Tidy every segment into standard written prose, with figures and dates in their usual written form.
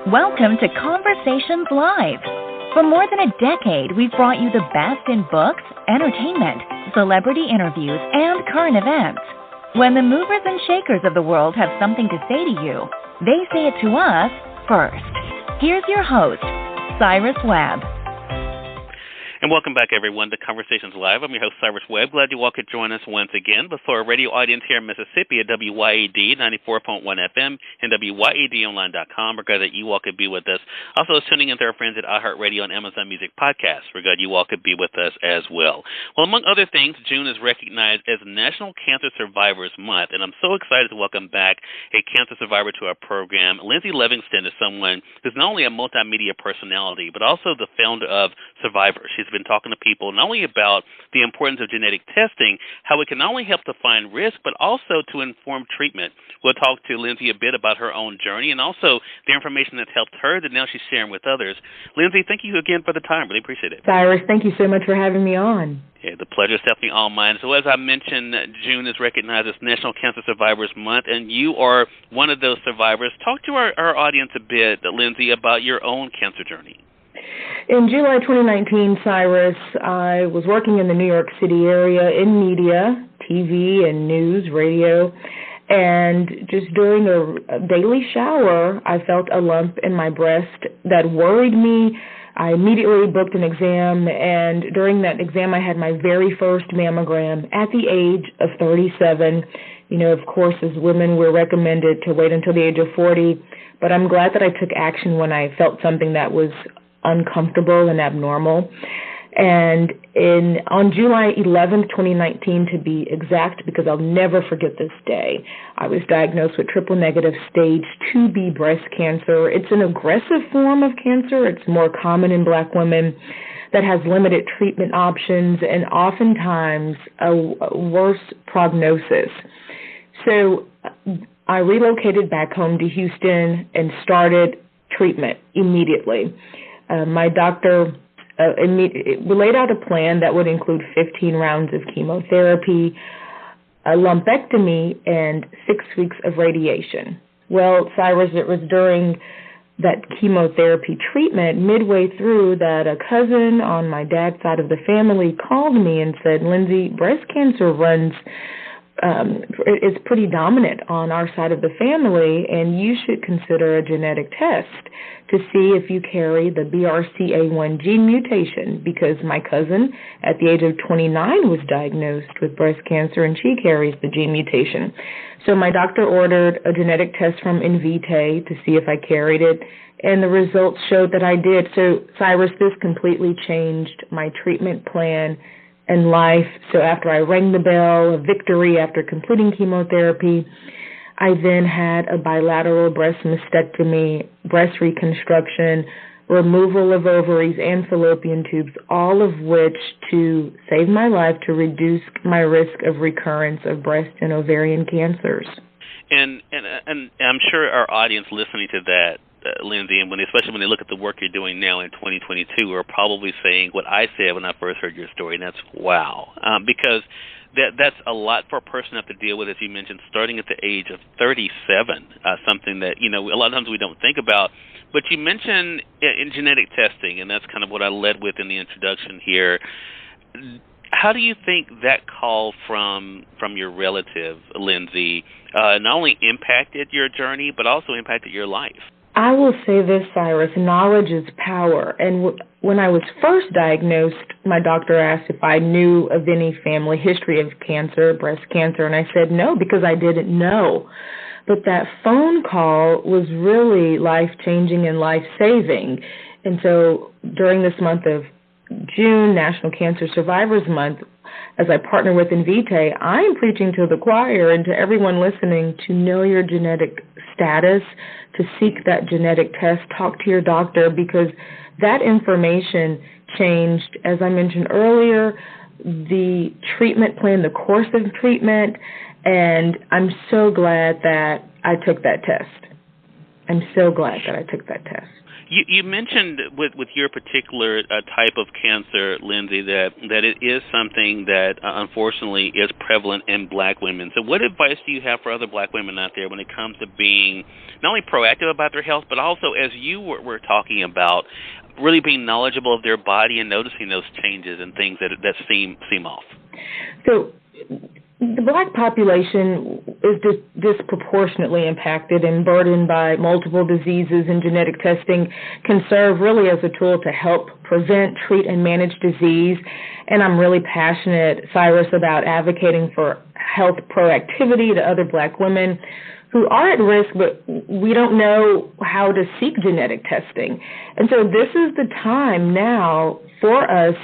Welcome to Conversations Live. For more than a decade, we've brought you the best in books, entertainment, celebrity interviews, and current events. When the movers and shakers of the world have something to say to you, they say it to us first. Here's your host, Cyrus Webb. And welcome back, everyone, to Conversations Live. I'm your host, Cyrus Webb. Glad you all could join us once again. But for our radio audience here in Mississippi at WYAD 94.1 FM and WYADonline.com, we're glad that you all could be with us. Also, tuning in to our friends at iHeartRadio and Amazon Music Podcasts. We're glad you all could be with us as well. Well, among other things, June is recognized as National Cancer Survivors Month, and I'm so excited to welcome back a cancer survivor to our program. Lyndsay Levingston is someone who's not only a multimedia personality, but also the founder of Survivors. She's been talking to people not only about the importance of genetic testing, how it can not only help to find risk, but also to inform treatment. We'll talk to Lyndsay a bit about her own journey and also the information that's helped her that now she's sharing with others. Lyndsay, thank you again for the time. Really appreciate it. Cyrus, thank you so much for having me on. Yeah, the pleasure is definitely all mine. So as I mentioned, June is recognized as National Cancer Survivors Month, and you are one of those survivors. Talk to our audience a bit, Lyndsay, about your own cancer journey. In July 2019, Cyrus, I was working in the New York City area in media, TV and news, radio, and just during a daily shower, I felt a lump in my breast that worried me. I immediately booked an exam, and during that exam, I had my very first mammogram at the age of 37. You know, of course, as women, we're recommended to wait until the age of 40, but I'm glad that I took action when I felt something that was uncomfortable and abnormal. And on July 11th, 2019, to be exact, because I'll never forget this day, I was diagnosed with triple-negative stage 2B breast cancer. It's an aggressive form of cancer. It's more common in Black women, that has limited treatment options and oftentimes a worse prognosis. So I relocated back home to Houston and started treatment immediately. My doctor laid out a plan that would include 15 rounds of chemotherapy, a lumpectomy, and 6 weeks of radiation. Well, Cyrus, it was during that chemotherapy treatment, midway through, that a cousin on my dad's side of the family called me and said, Lyndsay, breast cancer is pretty dominant on our side of the family, and you should consider a genetic test to see if you carry the BRCA1 gene mutation, because my cousin at the age of 29 was diagnosed with breast cancer, and she carries the gene mutation. So my doctor ordered a genetic test from Invitae to see if I carried it, and the results showed that I did. So, Cyrus, this completely changed my treatment plan and life. So after I rang the bell, a victory after completing chemotherapy, I then had a bilateral breast mastectomy, breast reconstruction, removal of ovaries and fallopian tubes, all of which to save my life, to reduce my risk of recurrence of breast and ovarian cancers. And I'm sure our audience listening to that, Lyndsay, and especially when they look at the work you're doing now in 2022, are probably saying what I said when I first heard your story, and that's wow. Because that's a lot for a person to have to deal with, as you mentioned, starting at the age of 37, something that, you know, a lot of times we don't think about. But you mentioned in genetic testing, and that's kind of what I led with in the introduction here. How do you think that call from your relative, Lyndsay, not only impacted your journey, but also impacted your life? I will say this, Cyrus, knowledge is power. And when I was first diagnosed, my doctor asked if I knew of any family history of cancer, breast cancer, and I said no, because I didn't know. But that phone call was really life-changing and life-saving. And so during this month of June, National Cancer Survivors Month, as I partner with Invitae, I am preaching to the choir and to everyone listening to know your genetic status, to seek that genetic test, talk to your doctor, because that information changed, as I mentioned earlier, the treatment plan, the course of treatment, and I'm so glad that I took that test. I'm so glad that I took that test. You mentioned with your particular type of cancer, Lyndsay, that it is something that unfortunately is prevalent in black women. So what advice do you have for other black women out there when it comes to being not only proactive about their health, but also, as you were talking about, really being knowledgeable of their body and noticing those changes and things that seem off? So the black population is disproportionately impacted and burdened by multiple diseases, and genetic testing can serve really as a tool to help prevent, treat, and manage disease. And I'm really passionate, Cyrus, about advocating for health proactivity to other black women who are at risk, but we don't know how to seek genetic testing. And so this is the time now for us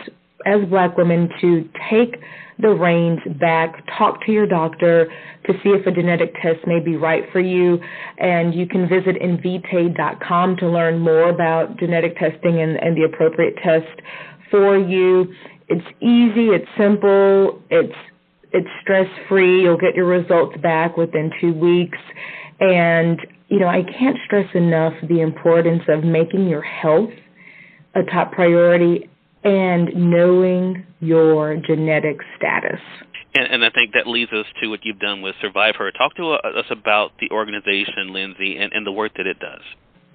as black women to take the reins back, talk to your doctor to see if a genetic test may be right for you. And you can visit invitae.com to learn more about genetic testing and the appropriate test for you. It's easy, it's simple, it's stress-free. You'll get your results back within 2 weeks. And, I can't stress enough the importance of making your health a top priority and knowing your genetic status. And I think that leads us to what you've done with SURVIVEHER. Talk to us about the organization, Lyndsay, and the work that it does.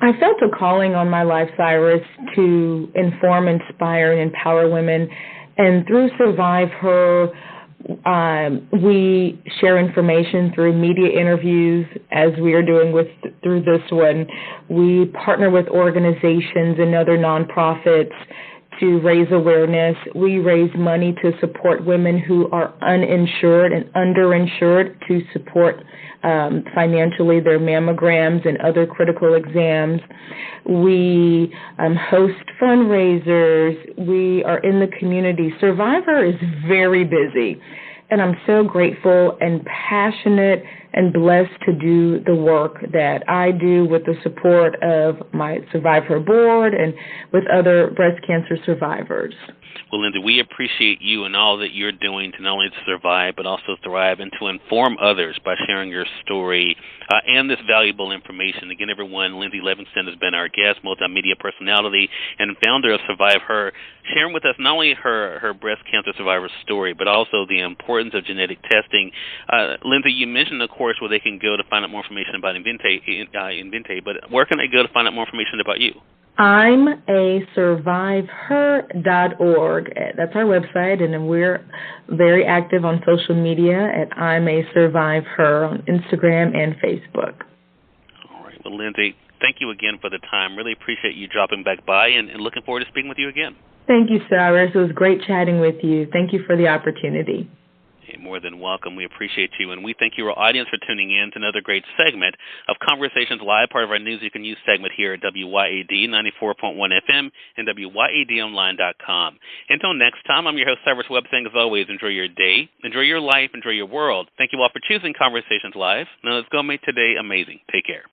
I felt a calling on my life, Cyrus, to inform, inspire, and empower women. And through SURVIVEHER, we share information through media interviews, as we are doing through this one. We partner with organizations and other nonprofits to raise awareness. We raise money to support women who are uninsured and underinsured, to support financially their mammograms and other critical exams. We host fundraisers. We are in the community. SURVIVEHER is very busy, and I'm so grateful and passionate and blessed to do the work that I do with the support of my SURVIVEHER board and with other breast cancer survivors. Well, Lyndsay, we appreciate you and all that you're doing to not only survive but also thrive and to inform others by sharing your story and this valuable information. Again, everyone, Lyndsay Levingston has been our guest, multimedia personality and founder of SURVIVEHER, sharing with us not only her breast cancer survivor story but also the importance of genetic testing. Lyndsay, you mentioned, of course, where they can go to find out more information about Invitae, but where can they go to find out more information about you? I'm a surviveher.org. That's our website, and we're very active on social media at I'm a SURVIVEHER on Instagram and Facebook. All right. Well, Lyndsay, thank you again for the time. Really appreciate you dropping back by and looking forward to speaking with you again. Thank you, Cyrus. It was great chatting with you. Thank you for the opportunity. You're more than welcome. We appreciate you, and we thank you, our audience, for tuning in to another great segment of Conversations Live, part of our News You Can Use segment here at WYAD 94.1 FM and WYADonline.com. Until next time, I'm your host, Cyrus Webb, saying, as always, enjoy your day, enjoy your life, enjoy your world. Thank you all for choosing Conversations Live. Now let's go make today amazing. Take care.